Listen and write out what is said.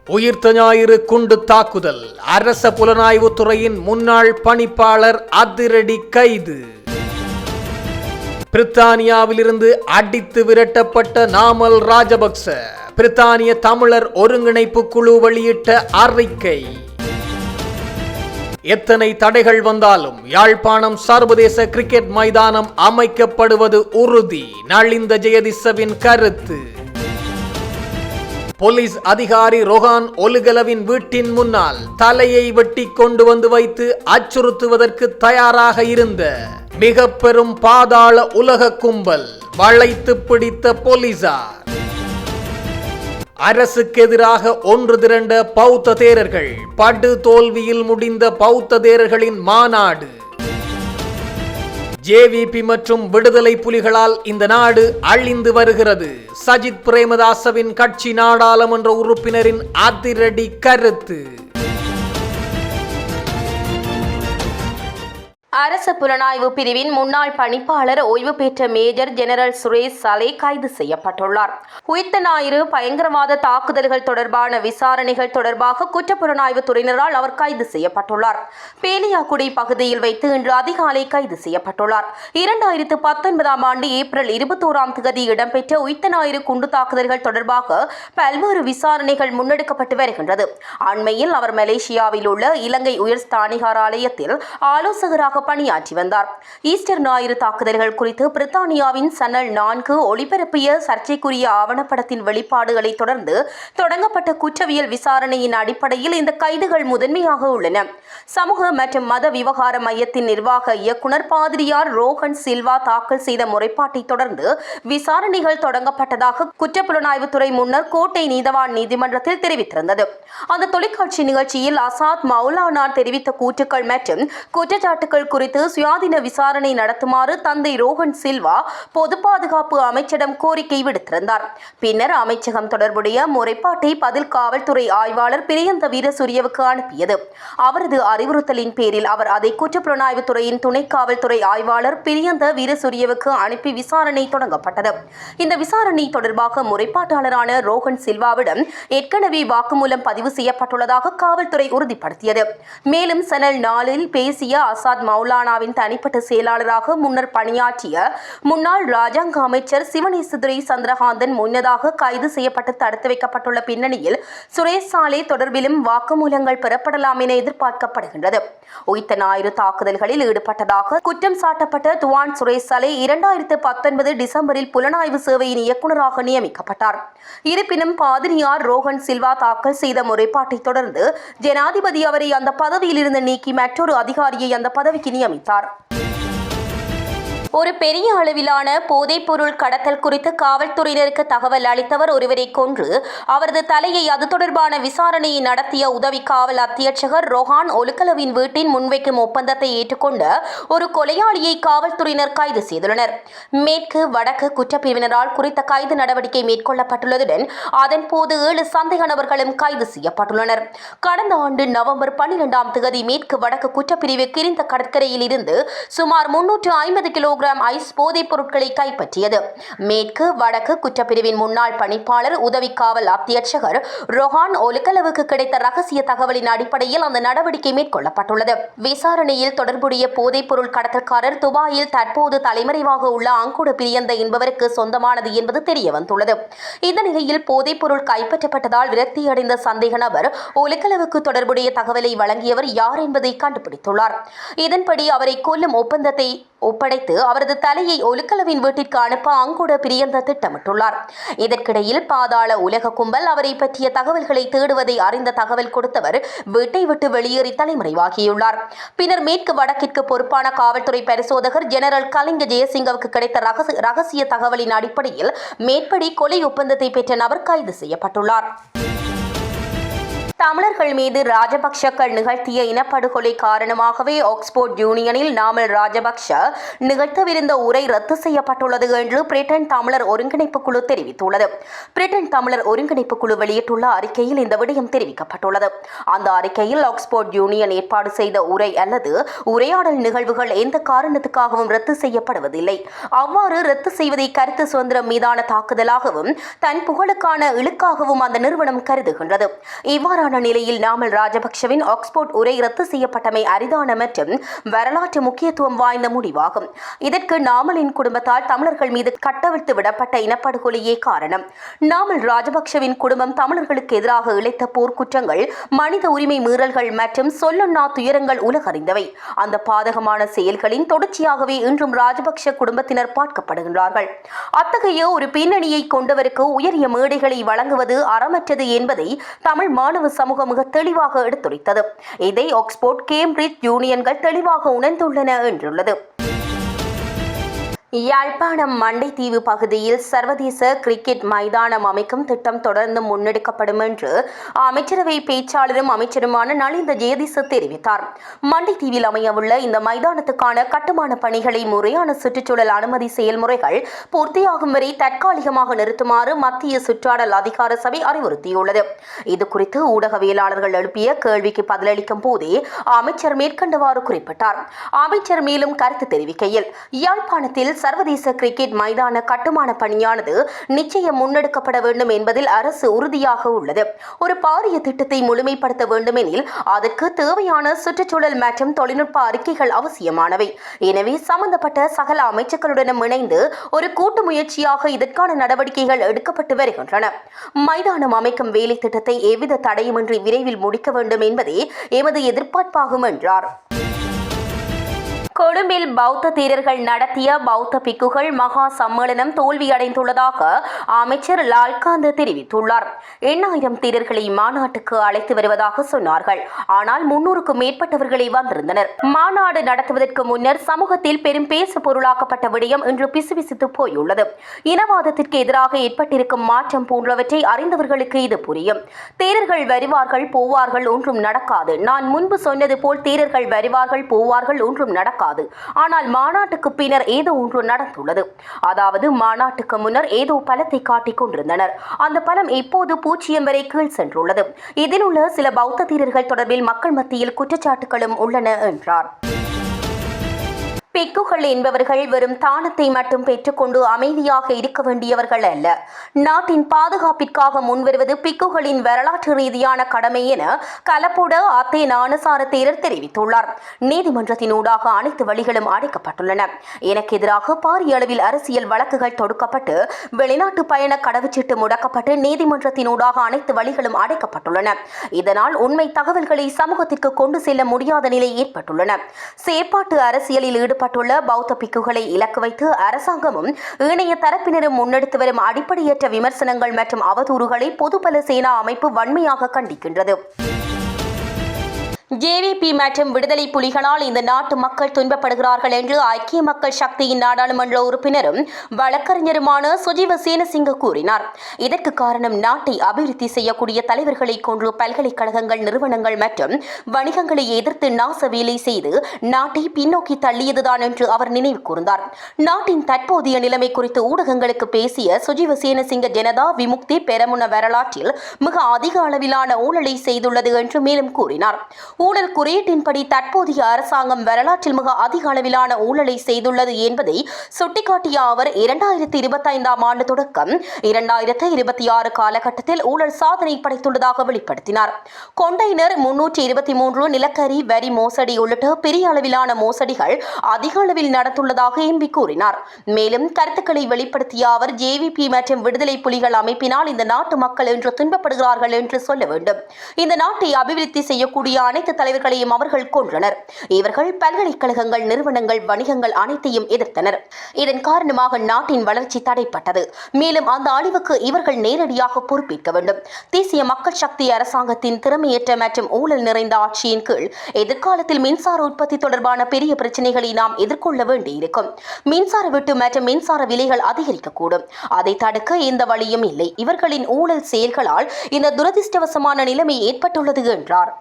உயிர்த்த ஞாயிறு குண்டு தாக்குதல். அரச புலனாய்வுத்துறையின் முன்னாள் பணிப்பாளர் அதிரடி கைது. பிரித்தானியாவிலிருந்து அடித்து விரட்டப்பட்ட நாமல் ராஜபக்ச. பிரித்தானிய தமிழர் ஒருங்கிணைப்பு குழு வெளியிட்ட அறிக்கை. எத்தனை தடைகள் வந்தாலும் யாழ்ப்பாணம் சர்வதேச கிரிக்கெட் மைதானம் அமைக்கப்படுவது உறுதி. நலிந்த ஜெயதிசவின் கருத்து. போலீஸ் அதிகாரி ரொஹான் ஒலுகலவின் வீட்டின் முன்னால் தலையை வெட்டி கொண்டு வந்து வைத்து அச்சுறுத்துவதற்கு தயாராக இருந்த மிக பெரும் பாதாள உலக கும்பல் வளைத்து பிடித்த போலீசார். அரசுக்கு எதிராக ஒன்று திரண்ட பௌத்த தேரர்கள். படு தோல்வியில் முடிந்த பௌத்த தேரர்களின் மாநாடு. ஜேவிபி மற்றும் விடுதலை புலிகளால் இந்த நாடு அழிந்து வருகிறது. சஜித் பிரேமதாசவின் கட்சி நாடாளுமன்ற உறுப்பினரின் அதிரடி கருத்து. அரச புலனாய்வு பிரிவின் முன்னாள் பணிப்பாளர் ஓய்வு பெற்ற மேஜர் ஜெனரல் சுரேஷ் சலே கைது செய்யப்பட்டுள்ளார். உயிர்த்த ஞாயிறு பயங்கரவாத தாக்குதல்கள் தொடர்பான விசாரணைகள் தொடர்பாக குற்றப்புலனாய்வு துறையினரால் அவர் கைது செய்யப்பட்டுள்ளார். பேலியாக்குடி பகுதியில் வைத்து இன்று அதிகாலை கைது செய்யப்பட்டுள்ளார். 2019 ஆண்டு ஏப்ரல் 21 இடம்பெற்ற உயிர்த்த ஞாயிறு குண்டு தாக்குதல்கள் தொடர்பாக பல்வேறு விசாரணைகள் முன்னெடுக்கப்பட்டு வருகின்றது. அண்மையில் அவர் மலேசியாவில் உள்ள இலங்கை உயர் ஸ்தானிகார் ஆலயத்தில் ஆலோசகராக பணியாற்றி வந்தார். ஈஸ்டர் ஞாயிறு தாக்குதல்கள் குறித்து பிரித்தானியாவின் சனல் 4 ஒளிபரப்பிய சர்ச்சைக்குரிய ஆவணப்படத்தின் வெளிப்பாடுகளை தொடர்ந்து தொடங்கப்பட்ட குற்றவியல் விசாரணையின் அடிப்படையில் இந்த கைதுகள் முதன்மையாக உள்ளன. சமூக மற்றும் மத விவகார மையத்தின் நிர்வாக இயக்குனர் பாதிரியார் ரோஹன் சில்வா தாக்கல் செய்த முறைப்பாட்டை தொடர்ந்து விசாரணைகள் தொடங்கப்பட்டதாக குற்றப்புலனாய்வுத்துறை முன்னர் கோட்டை நீதவான் நீதிமன்றத்தில் தெரிவித்திருந்தது. அந்த தொலைக்காட்சி நிகழ்ச்சியில் அசாத் மௌலானா தெரிவித்த கூற்றுக்கள் மற்றும் குற்றச்சாட்டுகள் குறித்து சுயாதீன விசாரணை நடத்துமாறு தந்தை ரோஹன் சில்வா பொது பாதுகாப்பு அமைச்சிடம் கோரிக்கை விடுத்திருந்தார். பின்னர் அமைச்சகம் தொடர்புடைய முறைப்பாட்டை பதில் காவல்துறை ஆய்வாளர் பிரியந்த வீரசூரியவுக்கு அனுப்பியது. அவரது அறிவுறுத்தலின் பேரில் அவர் அதை குற்றப்புலனாய்வுத்துறையின் துணை காவல்துறை ஆய்வாளர் பிரியந்த வீரசூரியவுக்கு அனுப்பி விசாரணை தொடங்கப்பட்டது. இந்த விசாரணை தொடர்பாக முறைப்பாட்டாளரான ரோஹன் சில்வாவிடம் ஏற்கனவே வாக்குமூலம் பதிவு செய்யப்பட்டுள்ளதாக காவல்துறை உறுதிப்படுத்தியது. மேலும் சனல் 4 பேசிய அசாத் மௌலானாவின் தனிப்பட்ட செயலாளராக முன்னர் பணியாற்றிய முன்னாள் ராஜாங்க அமைச்சர் சிவனேசதுரை சந்திரகாந்தன் முன்னதாக கைது செய்யப்பட்டு தடுத்து வைக்கப்பட்டுள்ள பின்னணியில் சுரேஷ் சாலே தொடர்பிலும் வாக்குமூலங்கள் பெறப்படலாம் என எதிர்பார்க்கப்படுகின்றது. உயிர்த்த ஞாயிறு தாக்குதல்களில் ஈடுபட்டதாக குற்றம் சாட்டப்பட்ட துவான் சுரேஷ் சாலே 2019 டிசம்பரில் புலனாய்வு சேவையின் இயக்குநராக நியமிக்கப்பட்டார். இருப்பினும் பாதிரியார் ரோஹன் சில்வா தாக்கல் செய்த முறைப்பாட்டை தொடர்ந்து ஜனாதிபதி அவரை அந்த பதவியிலிருந்து நீக்கி மற்றொரு அதிகாரியை அந்த பதவிக்கு நியமித்தார். ஒரு பெரிய அளவிலான போதைப்பொருள் கடத்தல் குறித்து காவல்துறையினருக்கு தகவல் அளித்தவர் ஒருவரை கொன்று அவரது தலையை அது தொடர்பான விசாரணையை நடத்திய உதவி காவல் அத்தியட்சகர் ரொஹான் ஒலுகலவின் வீட்டின் முன்வைக்கும் ஒப்பந்தத்தை ஏற்றுக்கொண்ட ஒரு கொலையாளியை காவல்துறையினர் கைது செய்துள்ளனர். மேற்கு வடக்கு குற்றப்பிரிவினரால் குறித்த கைது நடவடிக்கை மேற்கொள்ளப்பட்டுள்ளதுடன் அதன் போது 7 சந்தேக நபர்களும் கைது செய்யப்பட்டுள்ளனர். கடந்த ஆண்டு நவம்பர் 12 மேற்கு வடக்கு குற்றப்பிரிவு கிரிந்த கடற்கரையில் இருந்து சுமார் 350 கிலோகிராம் ஐஸ் போதைப் பொருட்களை கைப்பற்றியது. மேற்கு வடக்கு குற்றப்பிரிவின் முன்னாள் பணிப்பாளர் உதவி காவல் அத்தியட்சகர் ரொஹான் ஒலுகலவுக்கு கிடைத்த ரகசிய தகவலின் அடிப்படையில் அந்த நடவடிக்கை மேற்கொள்ளப்பட்டுள்ளது. விசாரணையில் தொடர்புடைய போதைப் பொருள் கடத்தல்காரர் துபாயில் தற்போது தலைமறைவாக உள்ள அங்குட பிரியந்த என்பவருக்கு சொந்தமானது என்பது தெரிய வந்துள்ளது. இந்த நிலையில் போதைப் பொருள் கைப்பற்றப்பட்டதால் விரக்தியடைந்த சந்தேக நபர் ஒலுகலவுக்கு தொடர்புடைய தகவலை வழங்கியவர் யார் என்பதை கண்டுபிடித்துள்ளார். இதன்படி அவரை கொல்லும் ஒப்பந்தத்தை ஒப்படைத்து அவரது தலையை ஒலுகலவின் வீட்டிற்கு அனுப்ப அங்குட பிரியந்த திட்டமிட்டுள்ளார். இதற்கிடையில் பாதாள உலக கும்பல் அவரை பற்றிய தகவல்களை தேடுவதை அறிந்த தகவல் கொடுத்தவர் வீட்டை விட்டு வெளியேறி தலைமறைவாகியுள்ளார். பின்னர் மேற்கு வடக்கிற்கு பொறுப்பான காவல்துறை பரிசோதகர் ஜெனரல் கலிங்க ஜெயசிங்கவுக்கு கிடைத்த ரகசிய தகவலின் அடிப்படையில் மேற்படி கொலை ஒப்பந்தத்தை பெற்ற நபர் கைது செய்யப்பட்டுள்ளார். தமிழர்கள் மீது ராஜபக்ஷக்கள் நிகழ்த்திய இனப்படுகொலை காரணமாகவே ஆக்ஸ்போர்ட் யூனியனில் நாமல் ராஜபக்ஷ நிகழ்த்தவிருந்த உரை ரத்து செய்யப்பட்டுள்ளது என்று பிரிட்டன் தமிழர் ஒருங்கிணைப்பு குழு தெரிவித்துள்ளது. பிரிட்டன் தமிழர் ஒருங்கிணைப்பு குழு வெளியிட்டுள்ள அறிக்கையில் இந்த விடயம் தெரிவிக்கப்பட்டுள்ளது. அந்த அறிக்கையில் ஆக்ஸ்போர்ட் யூனியன் ஏற்பாடு செய்த உரை அல்லது உரையாடல் நிகழ்வுகள் எந்த காரணத்துக்காகவும் ரத்து செய்யப்படுவதில்லை. அவ்வாறு ரத்து செய்வதை கருத்து சுதந்திரம் மீதான தாக்குதலாகவும் தன் புகழுக்கான இழுக்காகவும் அந்த நிறுவனம் கருதுகின்றது. இவ்வாறான நிலையில் நாமல் ராஜபக்ஷவின் ஆக்ஸ்போர்ட் உரை ரத்து செய்யப்பட்டமை அரிதான மற்றும் வரலாற்று முக்கியத்துவம் வாய்ந்த முடிவாகும். இதற்கு நாமலின் குடும்பத்தால் தமிழர்கள் மீது கட்டவிழ்த்து விடப்பட்ட இனப்படுகொலையே காரணம். நாமல் ராஜபக்ஷவின் குடும்பம் தமிழர்களுக்கு எதிராக இழைத்த போர்க்குற்றங்கள், மனித உரிமை மீறல்கள் மற்றும் சொல்லொன்னா துயரங்கள் உலகறிந்தவை. அந்த பாதகமான செயல்களின் தொடர்ச்சியாகவே இன்றும் ராஜபக்ஷ குடும்பத்தினர் பார்க்கப்படுகின்றார்கள். அத்தகைய ஒரு பின்னணியை கொண்டவருக்கு உயரிய மேடைகளை வழங்குவது அறமற்றது என்பதை தமிழ் மாணவ சமூகம் மிக தெளிவாக எடுத்துரைத்தது. இதை ஆக்ஸ்போர்ட், கேம்பிரிட்ஜ் யூனியன்கள் தெளிவாக உணர்ந்துள்ளன என்றுள்ளது. யாழ்ப்பாணம் மண்டைத்தீவு பகுதியில் சர்வதேச கிரிக்கெட் மைதானம் அமைக்கும் திட்டம் தொடர்ந்து முன்னெடுக்கப்படும் என்று அமைச்சரவை பேச்சாளரும் அமைச்சருமான நலிந்த ஜெயதிச தெரிவித்தார். மண்டைத்தீவில் அமையவுள்ள இந்த மைதானத்துக்கான கட்டுமான பணிகளை முறையான சுற்றுச்சூழல் அனுமதி செயல்முறைகள் பூர்த்தியாகும் வரை தற்காலிகமாக நிறுத்துமாறு மத்திய சுற்றாடல் அதிகார சபை அறிவுறுத்தியுள்ளது. இதுகுறித்து ஊடகவியலாளர்கள் எழுப்பிய கேள்விக்கு பதிலளிக்கும் போதே அமைச்சர் மேற்கண்டவாறு குறிப்பிட்டார். அமைச்சர் மேலும் கருத்து தெரிவிக்கையில், யாழ்ப்பாணத்தில் சர்வதேச கிரிக்கெட் மைதான கட்டுமான பணியானது நிச்சயம் முன்னெடுக்கப்பட வேண்டும் என்பதில் அரசு உறுதியாக உள்ளது. ஒரு பாரிய திட்டத்தை முழுமைப்படுத்த வேண்டுமெனில் அதற்கு தேவையான சுற்றுச்சூழல் மற்றும் தொழில்நுட்ப அறிக்கைகள் அவசியமானவை. எனவே சம்பந்தப்பட்ட சகல அமைச்சர்களுடனும் இணைந்து ஒரு கூட்டு முயற்சியாக இதற்கான நடவடிக்கைகள் எடுக்கப்பட்டு வருகின்றன. மைதானம் அமைக்கும் வேலை திட்டத்தை எவ்வித தடையுமின்றி விரைவில் முடிக்க வேண்டும் என்பதே எமது எதிர்பார்ப்பாகும் என்றார். கொழும்பில் பௌத்த தீரர்கள் நடத்திய பௌத்த பிக்குகள் மகா சம்மேளனம் தோல்வியடைந்துள்ளதாக அமைச்சர் லால்காந்த தெரிவித்துள்ளார். 8000 தீரர்களை மாநாட்டுக்கு அழைத்து வருவதாக சொன்னார்கள். ஆனால் 300க்கும் மேற்பட்டவர்களை வந்திருந்தனர். மாநாடு நடத்துவதற்கு முன்னர் சமூகத்தில் பெரும் பேசு பொருளாக்கப்பட்ட விடயம் இன்று பிசுபிசுத்து போயுள்ளது. இனவாதத்திற்கு எதிராக ஏற்பட்டிருக்கும் மாற்றம் போன்றவற்றை அறிந்தவர்களுக்கு இது புரியும். தேரர்கள் வருவார்கள் போவார்கள், ஒன்றும் நடக்காது. நான் முன்பு சொன்னது போல் தேரர்கள் வருவார்கள் போவார்கள், ஒன்றும் நடக்காது. ஆனால் மாநாட்டுக்கு பின்னர் ஏதோ ஒன்று நடந்துள்ளது. அதாவது மாநாட்டுக்கு முன்னர் ஏதோ பலத்தை காட்டிக் கொண்டிருந்தனர். அந்த பலம் இப்போது 0 வரை கீழ் சென்றுள்ளது. இதில் உள்ள சில பௌத்த தீரர்கள் தொடர்பில் மக்கள் மத்தியில் குற்றச்சாட்டுகளும் உள்ளன என்றார். பிக்குகள் என்பவர்கள் வெறும் தானத்தை மட்டும் பெற்றுக்கொண்டு அமைதியாக இருக்க வேண்டியவர்கள் அல்ல. நாட்டின் பாதுகாப்பிற்காக முன்வருவது பிக்குகளின் வரலாற்று ரீதியான கடமை என கலப்போட அத்தே ஞானசார தேரர் தெரிவித்துள்ளார். நீதிமன்றத்தினூடாக அனைத்து வழிகளும் அடைக்கப்பட்டுள்ளன. எனக்கு எதிராக பாரிய அளவில் அரசியல் வழக்குகள் தொடுக்கப்பட்டு வெளிநாட்டு பயண கடவுச்சீட்டு முடக்கப்பட்டு நீதிமன்றத்தினூடாக அனைத்து வழிகளும் அடைக்கப்பட்டுள்ளன. இதனால் உண்மை தகவல்களை சமூகத்திற்கு கொண்டு செல்ல முடியாத நிலை ஏற்பட்டுள்ளன. செயற்பாட்டு அரசியலில் ஈடுபட்டுள்ள பௌத்த பிக்குகளை இலக்கு வைத்து அரசாங்கமும் இணைய தரப்பினரும் முன்னெடுத்து வரும் அடிப்படையற்ற விமர்சனங்கள் மற்றும் அவதூறுகளை பொதுபல சேனா அமைப்பு வன்மையாக கண்டிக்கின்றது. ஜேவிபி மற்றும் விடுதலை புலிகளால் இந்த நாட்டு மக்கள் துன்பப்படுகிறார்கள் என்று ஐக்கிய மக்கள் சக்தியின் நாடாளுமன்ற உறுப்பினரும் வழக்கறிஞருமான சுஜீவ சேனசிங்க கூறினார். இதற்கு காரணம் நாட்டை அபிவிருத்தி செய்யக்கூடிய தலைவர்களை கொண்டு பல்கலைக்கழகங்கள், நிறுவனங்கள் மற்றும் வணிகங்களை எதிர்த்து நாச வேலை செய்து நாட்டை பின்னோக்கி தள்ளியதுதான் என்று அவர் நினைவு கூர்ந்தார். நாட்டின் தற்போதைய நிலைமை குறித்து ஊடகங்களுக்கு பேசிய சுஜீவ சேனசிங்க, ஜனதா விமுக்தி பெரமுன வரலாற்றில் மிக அதிக அளவிலான ஊழலை செய்துள்ளது என்று மேலும் கூறினார். ஊழல் குறியீட்டின்படி தற்போதைய அரசாங்கம் வரலாற்றில் மிக அதிக அளவிலான ஊழலை செய்துள்ளது என்பதை சுட்டிக்காட்டிய அவர் 2025ஆம் ஆண்டு தொடக்கம் 2026 காலகட்டத்தில் ஊழல் சாதனை படைத்துள்ளதாக வெளிப்படுத்தினார். கொண்டைனர் 323 நிலக்கரி வரி மோசடி உள்ளிட்ட பெரிய அளவிலான மோசடிகள் அதிக அளவில் நடந்துள்ளதாக எம்பி கூறினார். மேலும் கருத்துக்களை வெளிப்படுத்திய அவர், ஜேவிபி மற்றும் விடுதலை புலிகள் அமைப்பினால் இந்த நாட்டு மக்கள் என்று துன்பப்படுகிறார்கள் என்று சொல்ல வேண்டும். இந்த நாட்டை அபிவிருத்தி செய்யக்கூடிய அனைத்து தலைவர்களையும் அவர்கள் கொன்றனர். இவர்கள் பல்கலைக்கழகங்கள், நிறுவனங்கள், வணிகங்கள் அனைத்தையும் எதிர்த்தனர். இதன் காரணமாக நாட்டின் வளர்ச்சி தடைப்பட்டது. மேலும் அந்த அழிவுக்கு இவர்கள் நேரடியாக பொறுப்பேற்க வேண்டும். தேசிய மக்கள் சக்தி அரசாங்கத்தின் திறமையற்ற மற்றும் ஊழல் நிறைந்த ஆட்சியின் கீழ் எதிர்காலத்தில் மின்சார உற்பத்தி தொடர்பான பெரிய பிரச்சனைகளை நாம் எதிர்கொள்ள வேண்டியிருக்கும். மின்சார வெட்டு மற்றும் மின்சார விலைகள் அதிகரிக்கக்கூடும். அதை தடுக்க எந்த வழியும் இல்லை. இவர்களின் ஊழல் செயல்களால் இந்த துரதிர்ஷ்டவசமான நிலைமை ஏற்பட்டுள்ளது என்றார்.